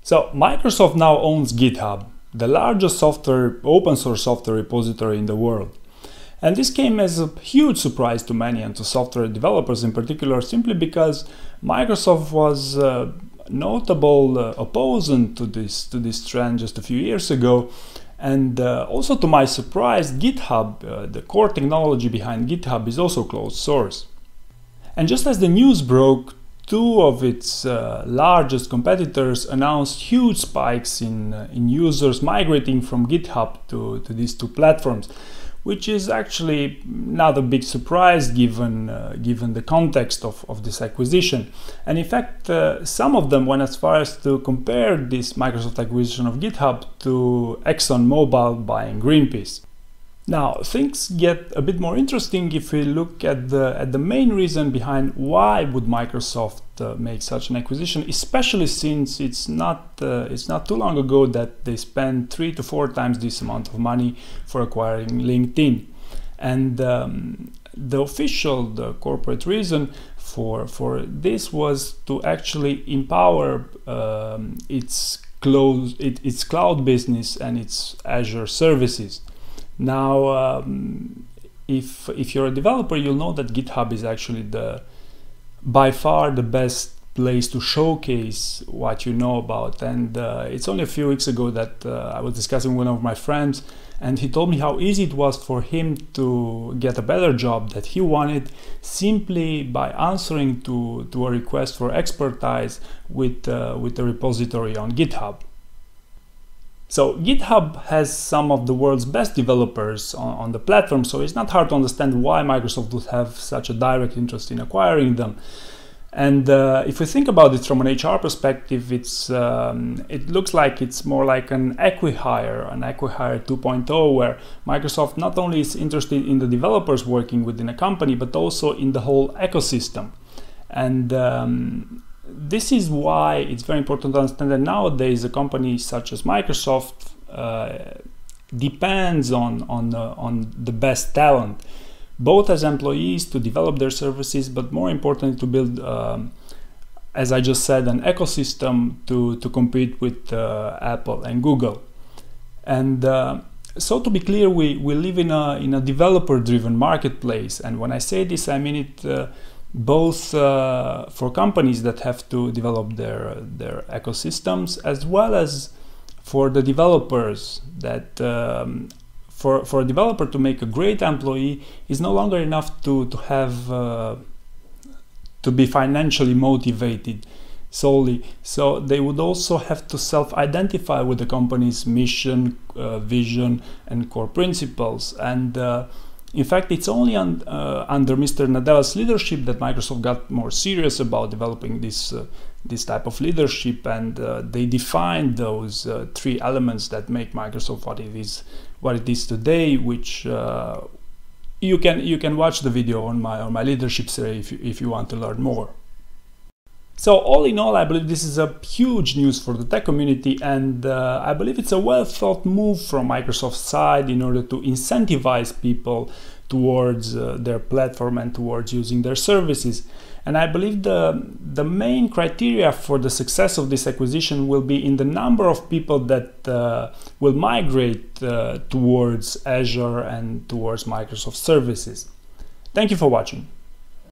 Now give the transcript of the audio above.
So Microsoft now owns GitHub, the largest open source software repository in the world. And this came as a huge surprise to many and to software developers in particular, simply because Microsoft was a notable opponent to this trend just a few years ago. And also to my surprise, GitHub, the core technology behind GitHub, is also closed source. And just as the news broke, two of its largest competitors announced huge spikes in users migrating from GitHub to these two platforms, which is actually not a big surprise given the context of this acquisition. And in fact, some of them went as far as to compare this Microsoft acquisition of GitHub to ExxonMobil buying Greenpeace. Now, things get a bit more interesting if we look at the main reason behind why would Microsoft make such an acquisition, especially since it's not too long ago that they spent 3 to 4 times this amount of money for acquiring LinkedIn. And the corporate reason for this was to actually empower its cloud business and its Azure services. Now, if you're a developer, you'll know that GitHub is actually by far the best place to showcase what you know about. And it's only a few weeks ago that I was discussing with one of my friends, and he told me how easy it was for him to get a better job that he wanted simply by answering to a request for expertise with the repository on GitHub. So GitHub has some of the world's best developers on the platform, so it's not hard to understand why Microsoft would have such a direct interest in acquiring them. And if we think about it from an HR perspective, it looks like it's more like an acqui-hire 2.0, where Microsoft not only is interested in the developers working within a company, but also in the whole ecosystem. And this is why it's very important to understand that nowadays a company such as Microsoft depends on the best talent, both as employees to develop their services, but more importantly to build, as I just said, an ecosystem to compete with Apple and Google. And so to be clear, we live in a developer-driven marketplace, and when I say this, I mean it both for companies that have to develop their ecosystems, as well as for the developers that for a developer to make a great employee is no longer enough to be financially motivated solely. So they would also have to self-identify with the company's mission, vision, and core principles. And in fact, it's only under Mr. Nadella's leadership that Microsoft got more serious about developing this type of leadership, and they defined those 3 elements that make Microsoft what it is today. Which you can watch the video on my leadership series if you want to learn more. So all in all, I believe this is a huge news for the tech community, and I believe it's a well thought move from Microsoft's side in order to incentivize people towards their platform and towards using their services. And I believe the main criteria for the success of this acquisition will be in the number of people that will migrate towards Azure and towards Microsoft services. Thank you for watching.